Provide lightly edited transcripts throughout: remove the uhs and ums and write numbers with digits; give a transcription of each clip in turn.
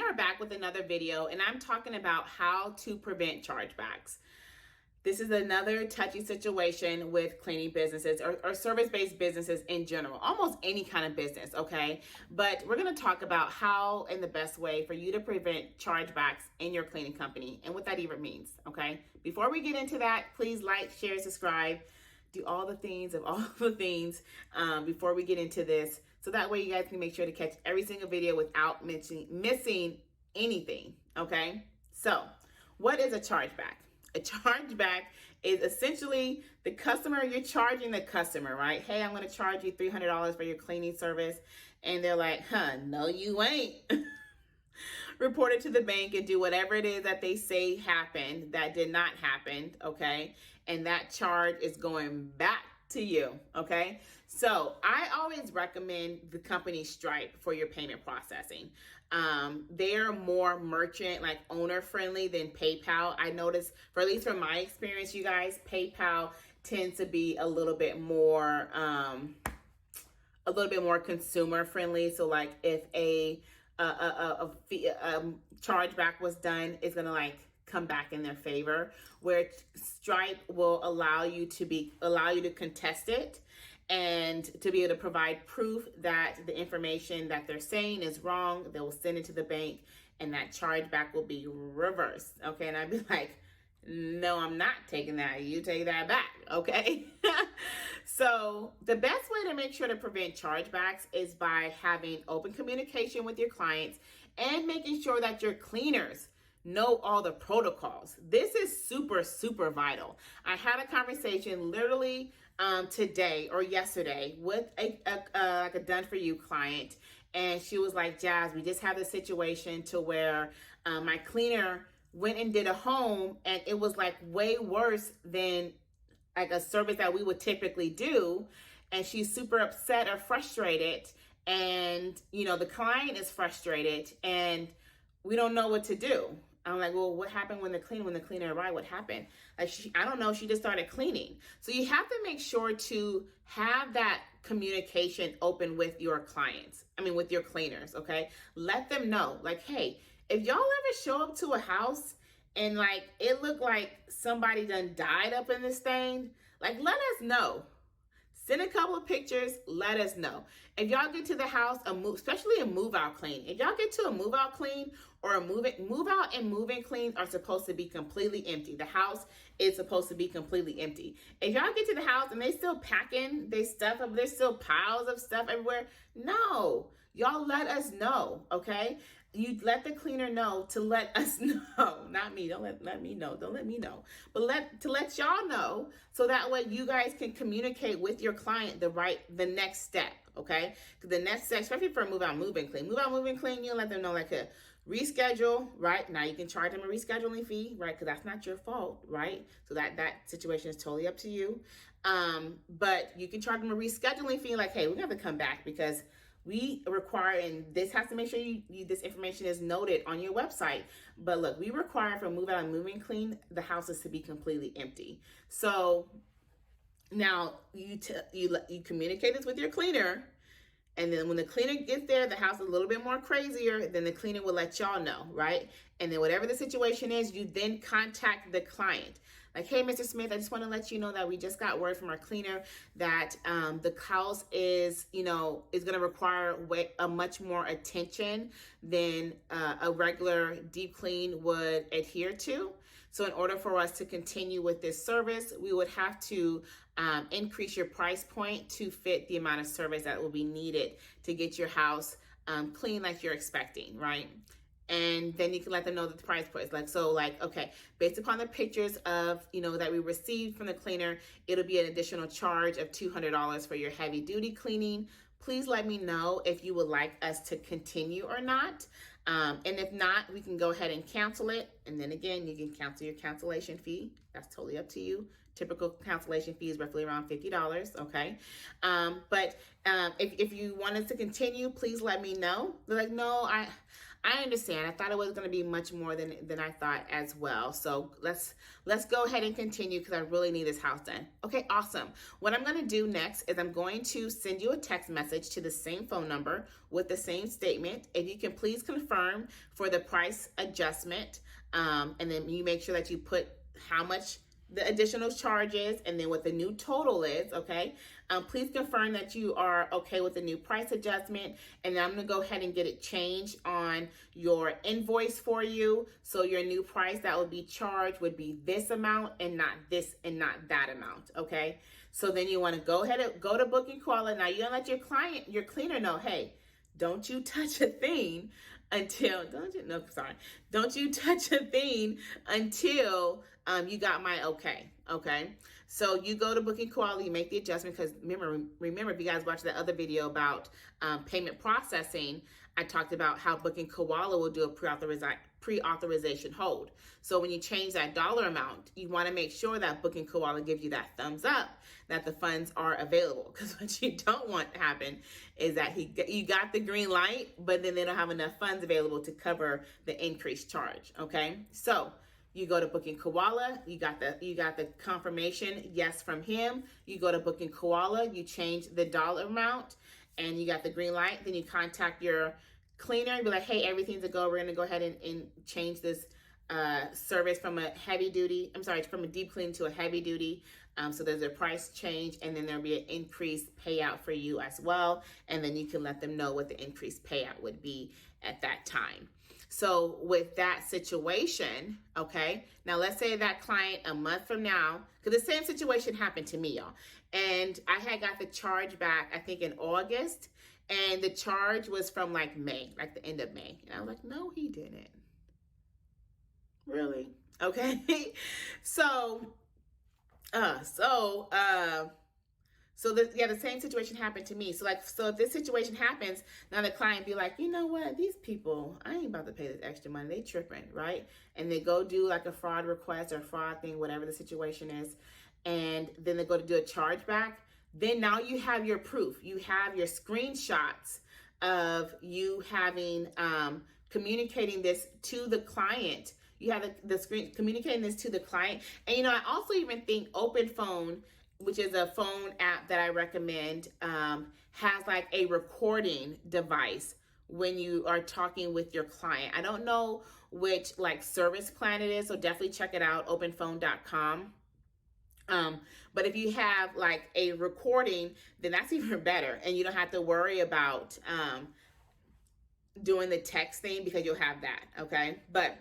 we are back with another video, and I'm talking about how to prevent chargebacks. This is another touchy situation with cleaning businesses or service-based businesses in general, almost any kind of business, okay? But we're gonna talk about how and the best way for you to prevent chargebacks in your cleaning company and what that even means, okay? Before we get into that, please like, share, subscribe, do all the things before we get into this. So that way you guys can make sure to catch every single video without missing anything, okay? So what is a chargeback? A chargeback is essentially the customer, you're charging the customer, right? Hey, I'm going to charge you $300 for your cleaning service. And they're like, no, you ain't. Report it to the bank and do whatever it is that they say happened that did not happen, okay? And that charge is going back to you, okay? So I always recommend the company Stripe for your payment processing. They're more merchant, like owner friendly than PayPal. I noticed, for at least from my experience, you guys, PayPal tends to be a little bit more consumer friendly. So like if a chargeback was done, it's gonna like come back in their favor, where Stripe will allow you to contest it and to be able to provide proof that the information that they're saying is wrong. They will send it to the bank and that chargeback will be reversed. Okay. And I'd be like, no, I'm not taking that. You take that back. Okay. So the best way to make sure to prevent chargebacks is by having open communication with your clients and making sure that your cleaners know all the protocols. This is super, super vital. I had a conversation literally today or yesterday with a done for you client. And she was like, Jazz, we just had a situation to where my cleaner went and did a home and it was like way worse than like a service that we would typically do. And she's super upset or frustrated. And, the client is frustrated and we don't know what to do. I'm like, well, what happened when the cleaner arrived? What happened? Like, I don't know. She just started cleaning. So you have to make sure to have that communication open with your clients. With your cleaners. Okay. Let them know, like, hey, if y'all ever show up to a house and like it looked like somebody done died up in this thing, like, let us know. Send a couple of pictures, let us know. If y'all get to the house, especially a move out clean. If y'all get to a move out clean or a move out and move in clean are supposed to be completely empty. The house is supposed to be completely empty. If y'all get to the house and they still packing their stuff up, there's still piles of stuff everywhere. No, y'all let us know, okay? You let the cleaner know to let us know, not me. Don't let me know. Don't let me know. But let y'all know so that way you guys can communicate with your client the next step, okay? The next step, especially for move out, move in clean. Move out, move in clean, you let them know like a reschedule, right? Now you can charge them a rescheduling fee, right? Because that's not your fault, right? So that situation is totally up to you. But you can charge them a rescheduling fee, like, hey, we're gonna have to come back because we require, and this has to make sure this information is noted on your website. But look, we require for move out and move in clean, the houses to be completely empty. So now you communicate this with your cleaner. And then when the cleaner gets there, the house is a little bit more crazier, then the cleaner will let y'all know, right? And then whatever the situation is, you then contact the client. Like, hey, Mr. Smith, I just want to let you know that we just got word from our cleaner that the house is going to require a much more attention than a regular deep clean would adhere to. So in order for us to continue with this service, we would have to increase your price point to fit the amount of service that will be needed to get your house clean like you're expecting, right? And then you can let them know that the price point is okay, based upon the pictures of, that we received from the cleaner, it'll be an additional charge of $200 for your heavy duty cleaning. Please let me know if you would like us to continue or not. And if not, we can go ahead and cancel it. And then again, you can cancel your cancellation fee. That's totally up to you. Typical cancellation fee is roughly around $50, okay? But if you want us to continue, please let me know. They're like, no, I understand. I thought it was going to be much more than I thought as well. So let's go ahead and continue because I really need this house done. Okay, awesome. What I'm going to do next is I'm going to send you a text message to the same phone number with the same statement. If you can please confirm for the price adjustment, and then you make sure that you put how much the additional charges and then what the new total is, okay? Please confirm that you are okay with the new price adjustment, and then I'm gonna go ahead and get it changed on your invoice for you. So your new price that would be charged would be this amount and not this and not that amount, okay? So then you wanna go ahead and go to Booking Koala. Now you're gonna let your cleaner know, hey, don't you touch a thing until, don't you touch a thing until you got my okay? So you go to Booking Koala, you make the adjustment, because remember, if you guys watched that other video about payment processing, I talked about how Booking Koala will do a pre-authorization hold. So when you change that dollar amount, you want to make sure that Booking Koala gives you that thumbs up that the funds are available. Because what you don't want to happen is that you got the green light, but then they don't have enough funds available to cover the increased charge. Okay, so you go to Booking Koala, you got the confirmation yes from him. You go to Booking Koala, you change the dollar amount, and you got the green light. Then you contact your cleaner and be like, hey, everything's a go. We're gonna go ahead and change this service from a deep clean to a heavy duty. So there's a price change, and then there'll be an increased payout for you as well. And then you can let them know what the increased payout would be at that time. So with that situation, okay, now let's say that client a month from now, because the same situation happened to me, y'all. And I had got the charge back, I think in August, and the charge was from like May, like the end of May. And I was like, no, he didn't. Really? Okay. The same situation happened to me. So if this situation happens, now the client be like, you know what, these people, I ain't about to pay this extra money. They tripping, right? And they go do like a fraud request or fraud thing, whatever the situation is. And then they go to do a chargeback. Then now you have your proof. You have your screenshots of you having, communicating this to the client. You have the screen communicating this to the client. And, I also even think Open Phone, which is a phone app that I recommend, has like a recording device when you are talking with your client. I don't know which like service plan it is, so definitely check it out, openphone.com. But if you have like a recording, then that's even better. And you don't have to worry about doing the text thing because you'll have that, okay? But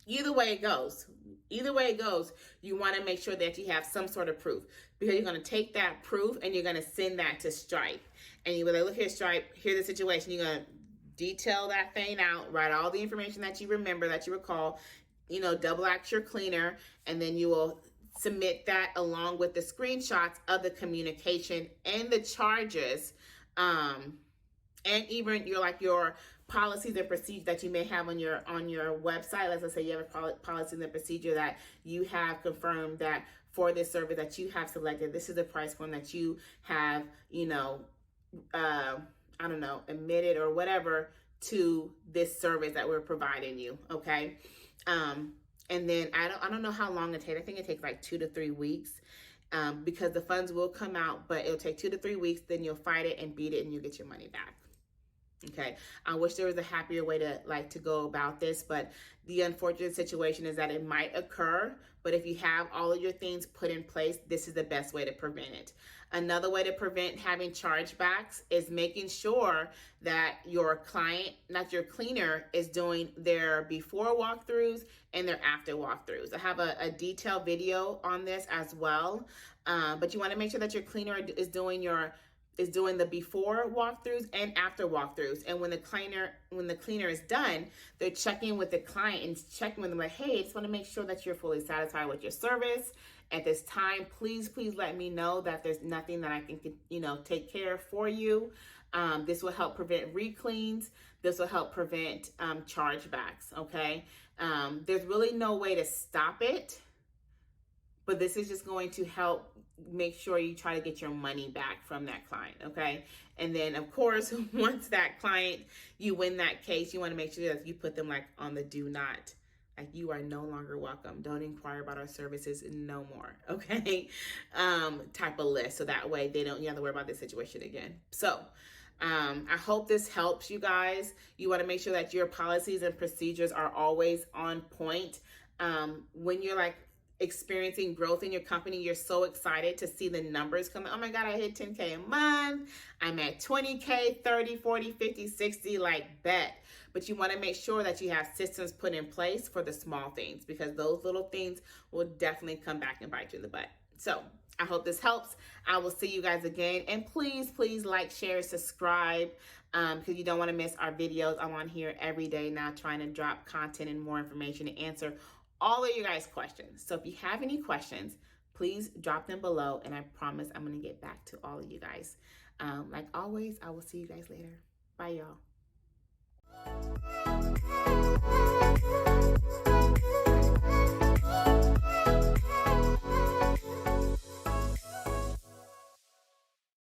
either way it goes, you want to make sure that you have some sort of proof, because you're going to take that proof and you're going to send that to Stripe. And you're going to look here, Stripe, here's the situation. You're going to detail that thing out, write all the information that you remember, that you recall, double act your cleaner, and then you will submit that along with the screenshots of the communication and the charges, and even your policies and procedures that you may have on your website. Let's say you have a policy and a procedure that you have confirmed that for this service that you have selected, this is the price point that you have, admitted or whatever to this service that we're providing you. Okay. And then I don't know how long it takes. I think it takes like 2 to 3 weeks, because the funds will come out, but it'll take 2 to 3 weeks. Then you'll fight it and beat it and you get your money back. Okay. I wish there was a happier way to go about this, but the unfortunate situation is that it might occur. But if you have all of your things put in place, this is the best way to prevent it. Another way to prevent having chargebacks is making sure that your client, not your cleaner, is doing their before walkthroughs and their after walkthroughs. I have a detailed video on this as well, but you want to make sure that your cleaner is doing the before walkthroughs and after walkthroughs. And when the cleaner is done, they're checking with the client and checking with them like, hey, I just want to make sure that you're fully satisfied with your service. At this time, please let me know that there's nothing that I can, take care of for you. This will help prevent recleans. This will help prevent chargebacks, okay? There's really no way to stop it, but this is just going to help make sure you try to get your money back from that client, okay? And then, of course, once that client, you win that case, you want to make sure that you put them like on the do not, like you are no longer welcome. Don't inquire about our services no more, okay? Type of list. So that way you don't have to worry about this situation again. So I hope this helps you guys. You want to make sure that your policies and procedures are always on point. When you're like experiencing growth in your company, you're so excited to see the numbers come. Oh my God, I hit 10K a month. I'm at 20K, 30, 40, 50, 60, like bet. But you want to make sure that you have systems put in place for the small things, because those little things will definitely come back and bite you in the butt. So I hope this helps. I will see you guys again. And please, please like, share, subscribe, because you don't want to miss our videos. I'm on here every day now trying to drop content and more information to answer all of you guys' questions. So if you have any questions, please drop them below, and I promise I'm going to get back to all of you guys. Like always, I will see you guys later. Bye, y'all.